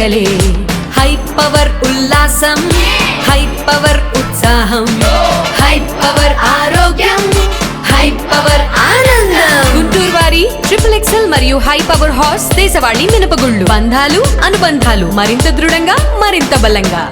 పండగలే. High power ఉల్లాసం, high power ఉత్సాహం, high power ఆరోగ్యం, హై పవర్ ఆనందం. గుంటూరు వారి XXL మరియు హై పవర్ హార్స్ దేశవాళీ మినపగుళ్ళు. బంధాలు అనుబంధాలు మరింత దృఢంగా, మరింత బలంగా.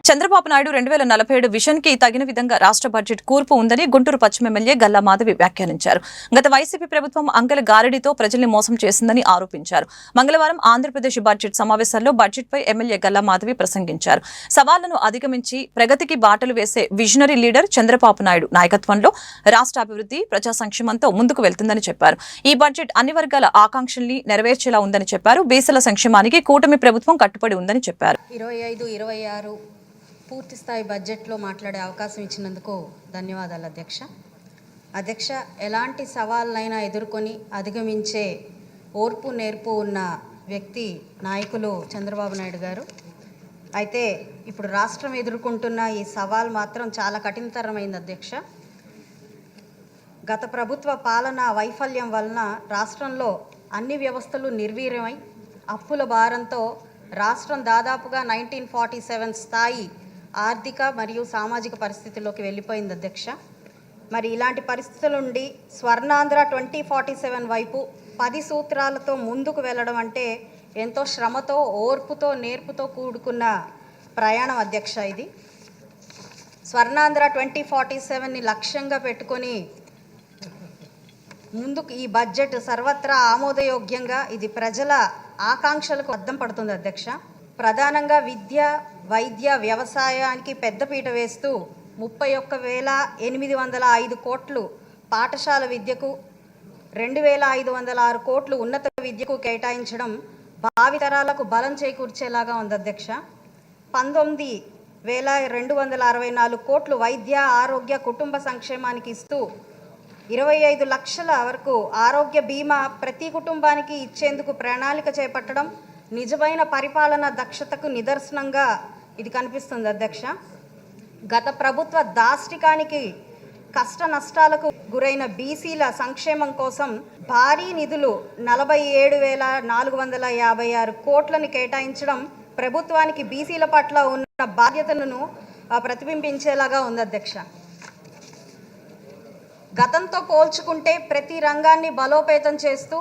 చంద్రబాబు నాయుడు 2047 విజన్ కి తగిన విధంగా రాష్ట్ర బడ్జెట్ కూర్పు ఉందని గుంటూరు పశ్చిమ ఎమ్మెల్యే గల్లా మాధవి వ్యాఖ్యానించారు. గత వైసీపీ ప్రభుత్వం అంకెల గారడితో ప్రజల్ని మోసం చేసిందని ఆరోపించారు. మంగళవారం ఆంధ్రప్రదేశ్ బడ్జెట్ సమావేశాల్లో బడ్జెట్ పై ఎమ్మెల్యే గల్లా మాధవి ప్రసంగించారు. సవాళ్లను అధిగమించి ప్రగతికి బాటలు వేసే విజనరీ లీడర్ చంద్రబాబు నాయుడు నాయకత్వంలో రాష్ట్ర అభివృద్ధి ప్రజా సంక్షేమంతో ముందుకు వెళ్తుందని చెప్పారు. ఈ బడ్జెట్ అన్ని వర్గాల ఆకాంక్షల్ని నెరవేర్చేలా ఉందని చెప్పారు. బీసీల సంక్షేమానికి కూటమి ప్రభుత్వం కట్టుబడి ఉందని చెప్పారు. 25-26 పూర్తి స్థాయి బడ్జెట్లో మాట్లాడే అవకాశం ఇచ్చినందుకు ధన్యవాదాలు అధ్యక్ష. ఎలాంటి సవాళ్ళైనా ఎదుర్కొని అధిగమించే ఓర్పు నేర్పు ఉన్న వ్యక్తి నాయకులు చంద్రబాబు నాయుడు గారు. అయితే ఇప్పుడు రాష్ట్రం ఎదుర్కొంటున్న ఈ సవాల్ మాత్రం చాలా కఠినతరమైంది అధ్యక్ష. గత ప్రభుత్వ పాలన వైఫల్యం వలన రాష్ట్రంలో అన్ని వ్యవస్థలు నిర్వీర్యమై అప్పుల భారంతో రాష్ట్రం దాదాపుగా 1947 స్థాయి ఆర్థిక మరియు సామాజిక పరిస్థితుల్లోకి వెళ్ళిపోయింది అధ్యక్ష. మరి ఇలాంటి పరిస్థితుల నుండి స్వర్ణాంధ్ర 2047 వైపు 10 సూత్రాలతో ముందుకు వెళ్ళడం అంటే ఎంతో శ్రమతో, ఓర్పుతో, నేర్పుతో కూడుకున్న ప్రయాణం అధ్యక్ష. ఇది స్వర్ణాంధ్ర 2047ని లక్ష్యంగా పెట్టుకొని ముందుకు ఈ బడ్జెట్ సర్వత్రా ఆమోదయోగ్యంగా ఇది ప్రజల ఆకాంక్షలకు అద్దం పడుతుంది అధ్యక్ష. ప్రధానంగా విద్య, వైద్య, వ్యవసాయానికి పెద్దపీట వేస్తూ 31,805 కోట్లు పాఠశాల విద్యకు, 2,506 కోట్లు ఉన్నత విద్యకు కేటాయించడం భావితరాలకు బలం చేకూర్చేలాగా ఉంది అధ్యక్ష. 19,264 కోట్లు వైద్య, ఆరోగ్య, కుటుంబ సంక్షేమానికి ఇస్తూ 25 లక్షల వరకు ఆరోగ్య బీమా ప్రతి కుటుంబానికి ఇచ్చేందుకు ప్రణాళిక చేపట్టడం నిజమైన పరిపాలన దక్షతకు నిదర్శనంగా ఇది కనిపిస్తుంది అధ్యక్ష. గత ప్రభుత్వ దాష్టికానికి, కష్ట నష్టాలకు గురైన బీసీల సంక్షేమం కోసం భారీ నిధులు 47,456 కోట్లను కేటాయించడం ప్రభుత్వానికి బీసీల పట్ల ఉన్న బాధ్యతలను ప్రతిబింబించేలాగా ఉంది అధ్యక్ష. గతంతో పోల్చుకుంటే ప్రతి రంగాన్ని బలోపేతం చేస్తూ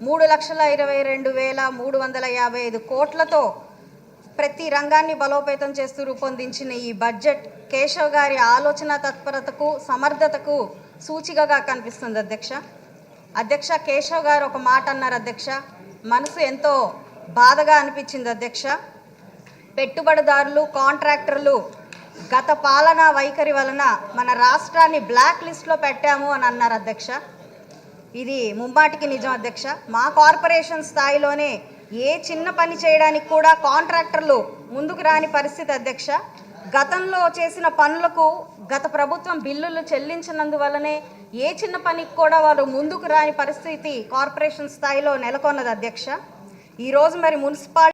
3,22,355 కోట్లతో ప్రతి రంగాన్ని బలోపేతం చేస్తూ రూపొందించిన ఈ బడ్జెట్ కేశవ్ గారి ఆలోచన తత్పరతకు, సమర్థతకు సూచికగా కనిపిస్తుంది అధ్యక్ష. కేశవ్ గారు ఒక మాట అన్నారు అధ్యక్ష, మనసు ఎంతో బాధగా అనిపించింది అధ్యక్ష. పెట్టుబడిదారులు, కాంట్రాక్టర్లు గత పాలనా వైఖరి వలన మన రాష్ట్రాన్ని బ్లాక్ లిస్ట్లో పెట్టాము అని అన్నారు అధ్యక్ష. ఇది ముమ్మాటికి నిజం అధ్యక్ష. మా కార్పొరేషన్ స్థాయిలోనే ఏ చిన్న పని చేయడానికి కూడా కాంట్రాక్టర్లు ముందుకు రాని పరిస్థితి అధ్యక్ష. గతంలో చేసిన పనులకు గత ప్రభుత్వం బిల్లులు చెల్లించినందువల్లనే ఏ చిన్న పనికి కూడా వారు ముందుకు రాని పరిస్థితి కార్పొరేషన్ స్థాయిలో నెలకొన్నది అధ్యక్ష. ఈరోజు మరి మున్సిపాలిటీ